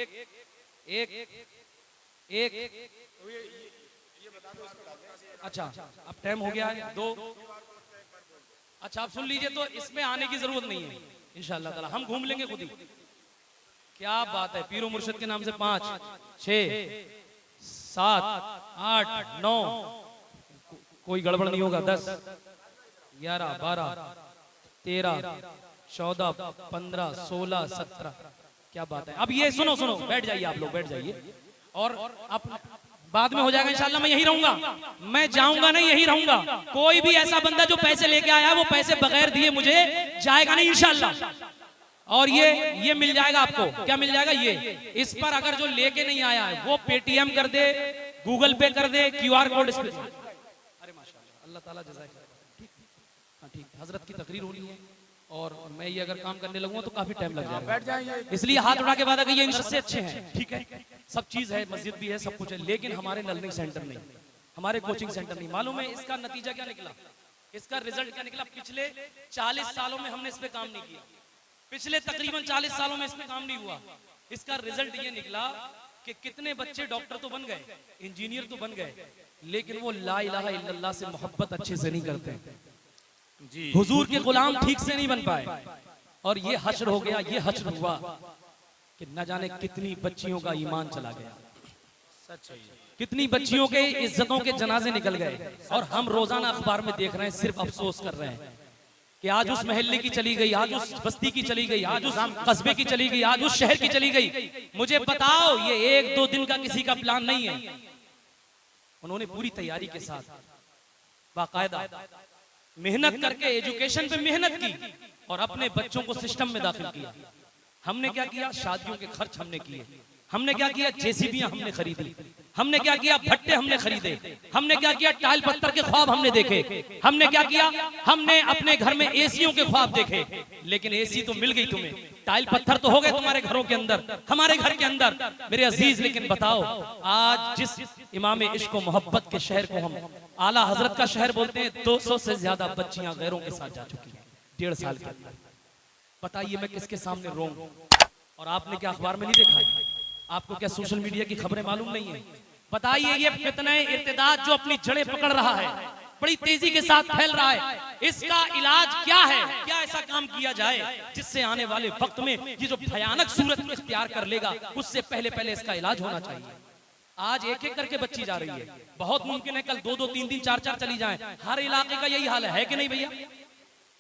एक एक अच्छा अब टाइम हो गया है 2। अच्छा आप सुन लीजिए, तो इसमें आने की जरूरत नहीं है इंशाअल्लाह ताला, हम घूम लेंगे खुद ही। क्या बात है, पीरो मुर्शिद के नाम से 5 6 7 8 9, कोई गड़बड़ नहीं होगा, 10 11 12 13 14 15 16 17। क्या बात है। अब ये सुनो सुनो, बैठ जाइए आप लोग, बैठ जाइए। और अब बाद में हो जाएगा इंशाल्लाह, मैं यही रहूंगा, मैं जाऊंगा नहीं, यही रहूंगा। कोई भी ऐसा बंदा जो पैसे लेके आया वो पैसे बगैर दिए मुझे जाएगा नहीं इंशाल्लाह। और ये मिल जाएगा आपको, क्या मिल जाएगा, ये इस पर अगर जो लेके नहीं आया है वो पेटीएम कर दे, गूगल पे कर दे, QR कोड इस पे। अरे माशाल्लाह, अल्लाह ताला जज़ाक। ठीक, हाँ ठीक, हजरत की तकरीर होनी है और मैं ये अगर काम करने लगूंगा तो काफी टाइम लग जाएगा, बैठ जाएंगे। इसलिए हाथ उठा के बाद अगर ये इंडस्ट्री अच्छे हैं, ठीक है, सब चीज है, मस्जिद भी है, सब कुछ है, लेकिन हमारे लर्निंग सेंटर नहीं, हमारे कोचिंग सेंटर नहीं। मालूम है इसका नतीजा क्या निकला, इसका रिजल्ट क्या निकला? पिछले 40 सालों में हमने इस पे काम नहीं किया, पिछले तकरीबन 40 सालों में इस पे काम नहीं हुआ। इसका रिजल्ट ये निकला कि कितने बच्चे डॉक्टर तो बन गए, इंजीनियर तो बन गए, लेकिन वो ला इलाहा इल्लल्लाह से मोहब्बत अच्छे से नहीं करते जी, हुजूर के गुलाम ठीक से नहीं बन पाए। और ये हश्र हो गया, ये हश्र हुआ कि न जाने कितनी बच्चियों का ईमान चला गया, सच है, कितनी बच्चियों के इज्जतों के जनाजे निकल गए। और हम रोजाना अखबार में देख रहे हैं, सिर्फ अफसोस कर रहे हैं कि आज उस महल्ले की चली गई, आज उस बस्ती की चली गई, आज उस कस्बे की चली गई, आज उस शहर की चली गई। मुझे बताओ, ये 1-2 दिन का किसी का प्लान नहीं है। उन्होंने पूरी तैयारी के साथ बाकायदा मेहनत करके एजुकेशन पे मेहनत की और अपने बच्चों को सिस्टम में दाखिल किया। हमने क्या किया, शादियों के खर्च हमने किए, हमने क्या किया, जेसीबियां हमने खरीदी, हमने क्या किया, भट्टे हमने खरीदे, हमने क्या किया, टाइल पत्थर के ख्वाब हमने देखे, हमने क्या किया, हमने अपने घर में एसियों के ख्वाब देखे। लेकिन एसी तो मिल गई तुम्हें, टाइल पत्थर तो हो गए तुम्हारे घरों के अंदर, हमारे घर के अंदर, मेरे अजीज। लेकिन बताओ, आज जिस इमाम इश्क व मोहब्बत के शहर को हम आला हजरत का शहर बोलते हैं, 200 से ज्यादा बच्चियां गैरों के साथ जा चुकी हैं 1.5 साल के अंदर। बताइए मैं किसके सामने रोऊं? और आपने क्या अखबार में नहीं देखा है? आपको क्या सोशल मीडिया की खबरें मालूम नहीं है? बताइए ये फितना इर्तिदाद जो अपनी जड़ें पकड़ रहा है, बड़ी तेजी के साथ फैल रहा है, इसका इलाज क्या है? क्या ऐसा काम किया जाए जिससे आने वाले वक्त में ये जो भयानक सूरत इख्तियार कर लेगा, उससे पहले पहले इसका इलाज होना चाहिए। आज एक एक करके बच्ची जा रही है, बहुत मुमकिन है कल 2-2 3-3 4-4 चली जाएं। हर इलाके का यही हाल है कि नहीं भैया?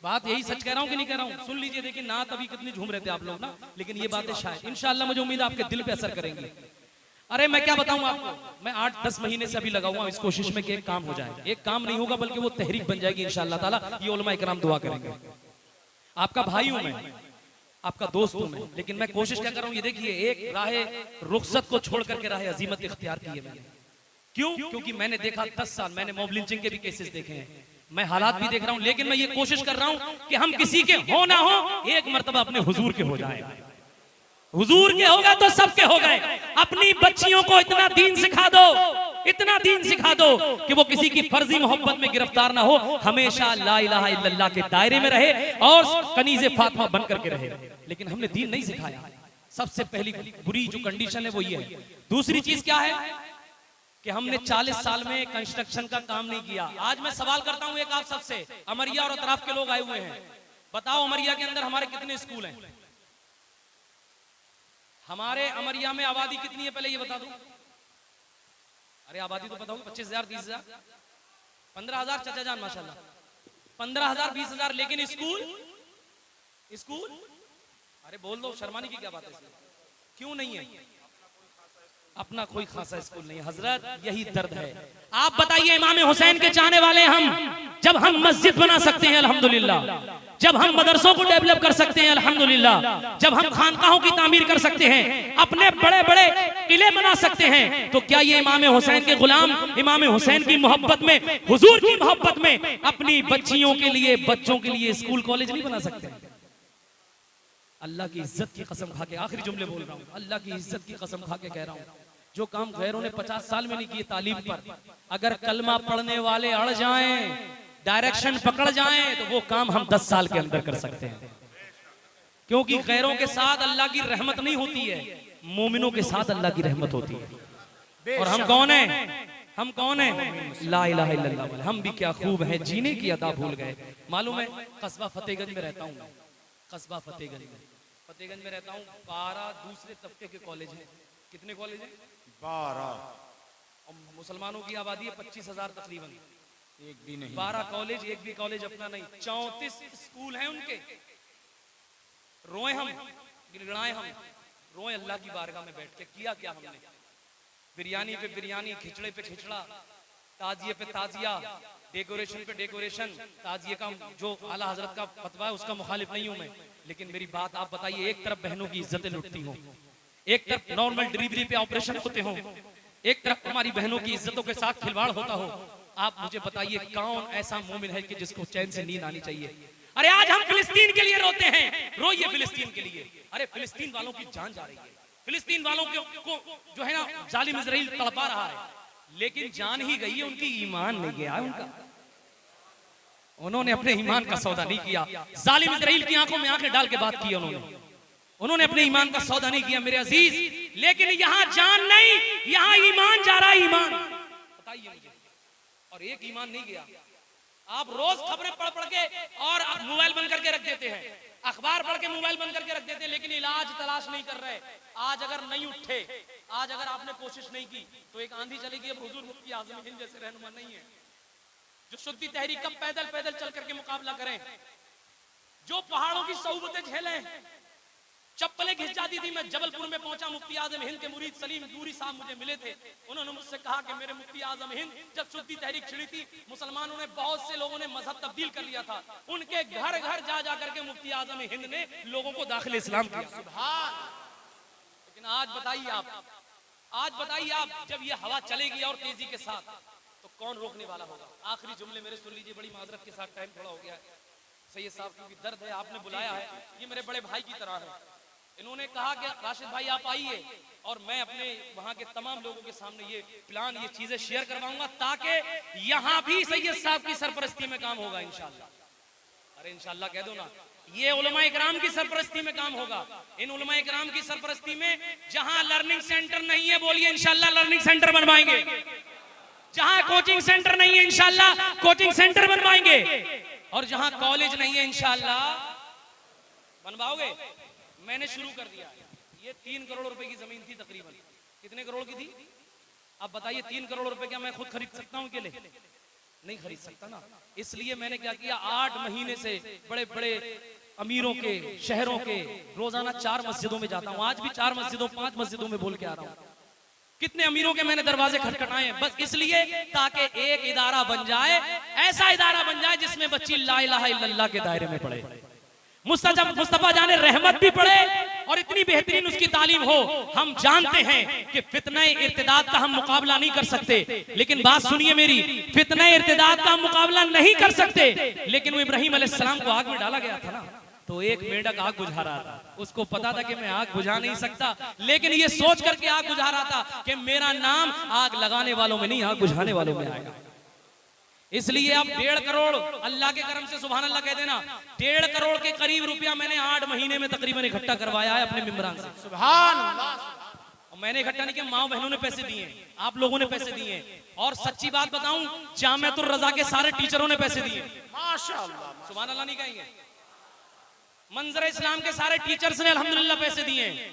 बात यही सच कह रहा हूं कि नहीं कह रहा हूं? सुन लीजिए, देखिए ना तभी कितनी झूम रहे थे आप लोग ना, लेकिन ये बातें शायद इंशाअल्लाह मुझे उम्मीद है आपके दिल पे असर करेंगी। अरे मैं क्या बताऊं आपको, मैं 8-10 महीने से अभी लगा हुआ इस कोशिश में कि एक काम हो जाए। एक काम नहीं होगा बल्कि वो तहरीक बन जाएगी इंशाअल्लाह ताला। ये उलमा इकराम दुआ करेंगे। आपका भाई हूं मैं, आपका दोस्त हूं मैं, लेकिन मैं कोशिश क्या कर रहा हूं, ये देखिए, एक राहे रुखसत को छोड़ करके राहे अजीमत इख्तियार की है मैंने। क्यों? क्योंकि मैंने देखा 10 साल, मैंने मॉब लिंचिंग के भी केसेस देखे हैं, मैं हालात भी देख रहा हूं, लेकिन मैं ये कोशिश कर रहा हूं कि हम किसी के हो ना हो, एक मर्तबा अपने हुजूर के हो जाए। हुजूर के होगा तो सबके हो गए। अपनी बच्चियों को इतना दीन सिखा दो, इतना दीन सिखा दो कि वो किसी की फर्जी मोहब्बत में गिरफ्तार ना हो, हमेशा ला इलाहा इल्लल्लाह के दायरे में रहे और कनीज़े फातिमा बन करके रहे। लेकिन हमने दीन नहीं सिखाया। सबसे पहली बुरी जो कंडीशन है वो ये है। दूसरी चीज क्या है कि हमने 40 साल में कंस्ट्रक्शन का काम नहीं किया। आज मैं सवाल करता हूं एक आप सबसे, अमरिया और अतराफ के लोग आए हुए हैं, बताओ अमरिया के अंदर हमारे कितने स्कूल हैं? हमारे अमरिया में आबादी कितनी है पहले ये बता दो। अरे आबादी तो पता होगी, 25,000 30,000 15,000 चाचा जान माशाल्लाह, 15,000 20,000, लेकिन स्कूल स्कूल अरे बोल दो, शर्माने की क्या बात है? क्यों नहीं है? अपना कोई खासा स्कूल नहीं। हजरत यही दर्द है। आप बताइए, इमाम हुसैन के चाहने वाले हम, जब हम मस्जिद बना सकते हैं अल्हम्दुलिल्लाह, जब हम मदरसों को डेवलप कर सकते हैं अल्हम्दुलिल्लाह, जब हम खानकाहों की तामीर कर सकते हैं, अपने बड़े बड़े किले बना सकते हैं, तो क्या ये इमाम हुसैन के गुलाम इमाम हुसैन की मोहब्बत में, हुजूर की मोहब्बत में अपनी बच्चियों के लिए, बच्चों के लिए स्कूल कॉलेज नहीं बना सकते? अल्लाह की इज्जत की कसम खा के आखिरी जुमले बोल रहा हूँ, अल्लाह की इज्जत की कसम खा के कह रहा हूँ, जो काम गैरों ने 50 साल में नहीं किए तालीम पर, अगर कलमा पढ़ने वाले अड़ जाएं, डायरेक्शन पकड़ जाएं, तो वो काम हम 10 साल के अंदर कर सकते हैं। क्योंकि गैरों के साथ अल्लाह की रहमत नहीं होती है, मोमिनों के साथ अल्लाह की रहमत होती है। और हम कौन हैं? हम कौन हैं? ला इलाहा इल्लल्लाह। हम भी क्या खूब हैं, जीने की अदा भूल गए। मालूम है, कस्बा फतेहगंज में रहता हूँ, कस्बा फतेहगंज में रहता हूँ। 12 दूसरे तबके के कॉलेज हैं। कितने कॉलेज हैं? 12। और मुसलमानों की आबादी है 25,000 तकरीबन। एक भी नहीं। 12 कॉलेज, एक भी कॉलेज अपना नहीं। 34 स्कूल हैं उनके। रोए हम, गिड़गिड़ाए हम, रोए अल्लाह की बारगाह में बैठ के। किया क्या हमने? बिरयानी पे बिरयानी, खिचड़े पे खिचड़ा, ताजिए पे ताजिया, डेकोरेशन पे डेकोरेशन। ताजिए का जो आला हजरत का फतवा है उसका मुखालिफ नहीं हूं मैं, लेकिन मेरी बात आप बताइए, एक तरफ बहनों की इज्जतें लुटती हो, एक तरफ नॉर्मल डिलीवरी पे ऑपरेशन होते हो, एक तरफ हमारी बहनों की इज्जतों के साथ खिलवाड़ होता हो। आप मुझे बताइए कौन ऐसा मोमिन है कि जिसको चैन से नींद आनी चाहिए? अरे आज हम फिलिस्तीन के लिए रोते हैं, रोइए फिलिस्तीन के लिए। अरे फिलिस्तीन वालों की जान जा रही है, फिलिस्तीन वालों को जो है ना जालिम इजराइल तड़पा रहा है, लेकिन जान ही गई है, उनकी ईमान नहीं गया है उनका। उन्होंने अपने ईमान का सौदा नहीं किया। जालिम इजराइल की आंखों में आंखें डाल के बात की उन्होंने अपने ईमान का सौदा नहीं किया मेरे अजीज। लेकिन यहाँ जान नहीं, यहाँ ईमान जा रहा है। ईमान बताइए मुझे। और एक ईमान नहीं गया। आप रोज खबरें पढ़ पढ़ के और मोबाइल बंद करके रख देते हैं, अखबार पढ़ के मोबाइल बंद करके रख देते हैं, लेकिन इलाज तलाश नहीं कर रहे। आज अगर नहीं उठे, आज अगर आपने कोशिश नहीं की, तो एक आंधी चलेगी। अब हुजूर मुफ्ती आजम हिंद जैसे रहनुमा नहीं है जो शुद्धि तहरीक का पैदल पैदल चल करके मुकाबला करें, जो पहाड़ों की सऊबतें झेलें। चप्पलें घिस जाती थी। मैं जबलपुर में पहुंचा, मुफ्ती आजम हिंद के मुरीद सलीम दूरी साहब मुझे मिले थे। उन्होंने मुझसे कहा कि मेरे मुफ्ती आजम हिंद, जब शुद्धि तहरीक छिड़ी थी, मुसलमानों ने, बहुत से लोगों ने मजहब तब्दील कर लिया था, उनके घर घर जा जा करके मुफ्ती आजम हिंद ने लोगों को दाखिल इस्लाम किया। लेकिन आज बताइए आप, जब ये हवा चलेगी और तेजी के साथ, तो कौन रोकने वाला होगा? आखिरी जुमले मेरे सुन लीजिए, बड़ी माजरत के साथ, टाइम थोड़ा हो गया है। सैयद साहब क्योंकि दर्द है, आपने बुलाया है, ये मेरे बड़े भाई की तरह है। इन्होंने कहा कि राशिद भाई आप आइए, और मैं अपने वहां के तमाम लोगों के सामने ये प्लान, ये चीजें शेयर करवाऊंगा, ताकि यहां भी सैयद साहब की सरपरस्ती में काम होगा इंशाल्लाह। अरे इंशाल्लाह कह दो ना। ये उलमा इकराम की सरपरस्ती में काम होगा। इन उलमा इकराम की सरपरस्ती में जहां लर्निंग सेंटर नहीं है, बोलिए इंशाल्लाह लर्निंग सेंटर बनवाएंगे। जहां कोचिंग सेंटर नहीं है, इंशाल्लाह कोचिंग सेंटर बनवाएंगे। और जहां कॉलेज नहीं है, इंशाल्लाह बनवाओगे। मैंने शुरू कर दिया। ये 3 करोड़ रुपए की जमीन थी तकरीबन। कितने करोड़ की थी? अब बताइए 3 करोड़ रुपए क्या मैं खुद खरीद सकता हूँ अकेले? नहीं खरीद सकता ना। इसलिए मैंने क्या किया, 8 महीने से बड़े बड़े अमीरों के, शहरों के, रोजाना 4 मस्जिदों में जाता हूँ। आज भी 4 मस्जिदों, 5 मस्जिदों में बोल के आ रहा हूँ। कितने अमीरों के मैंने दरवाजे खटखटाए हैं, बस इसलिए ताकि एक इदारा बन जाए, ऐसा इदारा बन जाए जिसमें बच्ची ला इलाहा इल्लल्लाह के दायरे में पढ़े, मुस्तफा जाने रहमत भी पढ़े, और इतनी बेहतरीन उसकी तालीम हो। हम जानते हैं कि फितने इर्तिदाद का हम मुकाबला नहीं कर सकते, लेकिन बात सुनिए मेरी, फितने इर्तिदाद का हम मुकाबला नहीं कर सकते, लेकिन वो इब्राहिम अलैहिस्सलाम को आग में डाला गया था ना, तो एक मेंढक आग बुझा रहा था। उसको पता था कि मैं आग बुझा नहीं सकता, लेकिन ये सोच करके आग बुझा रहा था कि मेरा नाम आग लगाने वालों में नहीं, आग बुझाने वालों में आएगा। इसलिए अब 1.5 करोड़, अल्लाह के करम से सुभान अल्लाह कह देना, 1.5 करोड़ के करीब रुपया मैंने 8 महीने में तकरीबन इकट्ठा करवाया है अपने मेंबरान से। सुभान अल्लाह। मैंने इकट्ठा नहीं किया, माँ बहनों ने पैसे दिए, आप लोगों ने पैसे दिए, और सच्ची बात बताऊं, जामिअतुर रज़ा के सारे टीचरों ने पैसे दिए। माशाअल्लाह, सुभान अल्लाह नहीं कहेंगे? मंजर इस्लाम के सारे टीचर्स ने अल्हम्दुलिल्लाह पैसे दिए,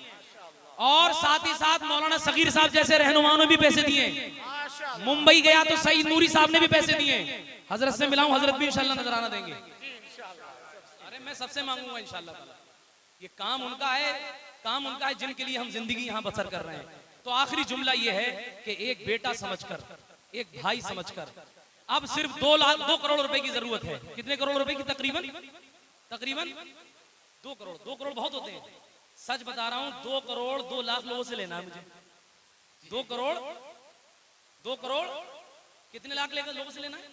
और साथ ही साथ मौलाना सगीर साहब जैसे रहनुमाओं ने भी पैसे दिए। मुंबई गया तो सईद नूरी साहब ने भी पैसे दिए। हजरत से मिला हूं, हजरत भी इंशाल्लाह नजराना देंगे। अरे मैं सबसे मांगूंगा इंशाल्लाह। ये काम उनका है जिनके लिए हम जिंदगी यहाँ बसर कर रहे हैं। तो आखिरी जुमला ये है कि एक बेटा समझकर, एक भाई समझकर, अब सिर्फ 2 करोड़ रुपए की जरूरत है। कितने करोड़ रुपए की? तकरीबन 2 करोड़। 2 करोड़ बहुत होते हैं, सच बता रहा हूं। 2 करोड़ 2 लाख लोगों से लेना है मुझे। 2 करोड़ कितने लाख लोगों से लेना है?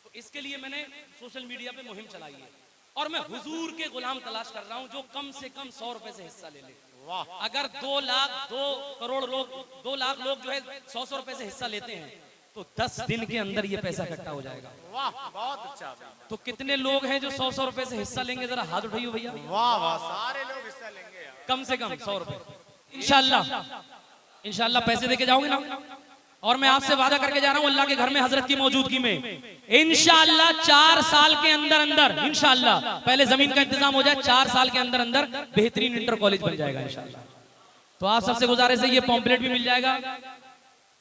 तो इसके लिए मैंने सोशल मीडिया पे मुहिम चलाई है, और मैं हुजूर के गुलाम तलाश कर रहा हूं जो कम से कम 100 रुपए से हिस्सा ले ले। अगर 2 लाख लोग जो है 100 रुपए से हिस्सा लेते हैं, तो 10 दिन के अंदर ये पैसा इकट्ठा हो जाएगा। वाह, बहुत अच्छा। तो कितने लोग हैं जो 100 रुपए से हिस्सा लेंगे? जरा हाथ उठाइए भैया। वाह वाह, सारे लोग हिस्सा लेंगे यार। कम से कम 100 रुपए। इंशाल्लाह इंशाल्लाह पैसे देके जाओगे ना, और मैं आपसे वादा करके जा रहा हूं अल्लाह के घर में हजरत की मौजूदगी में इंशाल्लाह 4 साल के अंदर अंदर इंशाल्लाह, पहले जमीन का इंतजाम हो जाए, 4 साल के अंदर अंदर बेहतरीन इंटर कॉलेज बन जाएगा इंशाल्लाह। तो आप सबसे गुजारिश है ये पॉम्पलेट भी मिल जाएगा।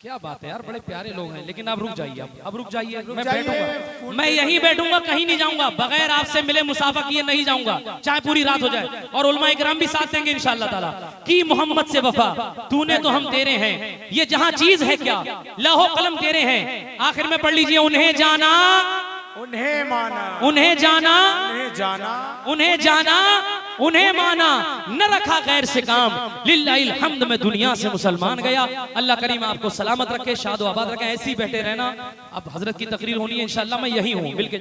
क्या बात है यार, बड़े प्यारे लोग हैं, लेकिन आप रुक जाइए, अब रुक जाइए, मैं बैठूंगा, मैं यहीं बैठूंगा, कहीं नहीं जाऊंगा, बगैर आपसे मिले मुसाफा किए नहीं जाऊंगा, चाहे पूरी रात हो जाए, और उलमा इकराम भी साथ देंगे इंशाअल्लाह ताला। की मोहम्मद से वफा तूने तो हम तेरे हैं, ये जहां चीज है क्या लौह कलम तेरे हैं। आखिर में पढ़ लीजिए, उन्हें जाना उन्हें माना, उन्हें जाना उन्हें जाना, उन्हें जाना उन्हें माना, न रखा गैर से काम, लिल्लाहिल हम्द में दुनिया से मुसलमान गया। अल्लाह करीम आपको सलामत रखे, शादो आबाद रखे, ऐसे ही बैठे रहना। अब हजरत की तकरीर होनी है इंशाअल्लाह, मैं यही हूँ मिलके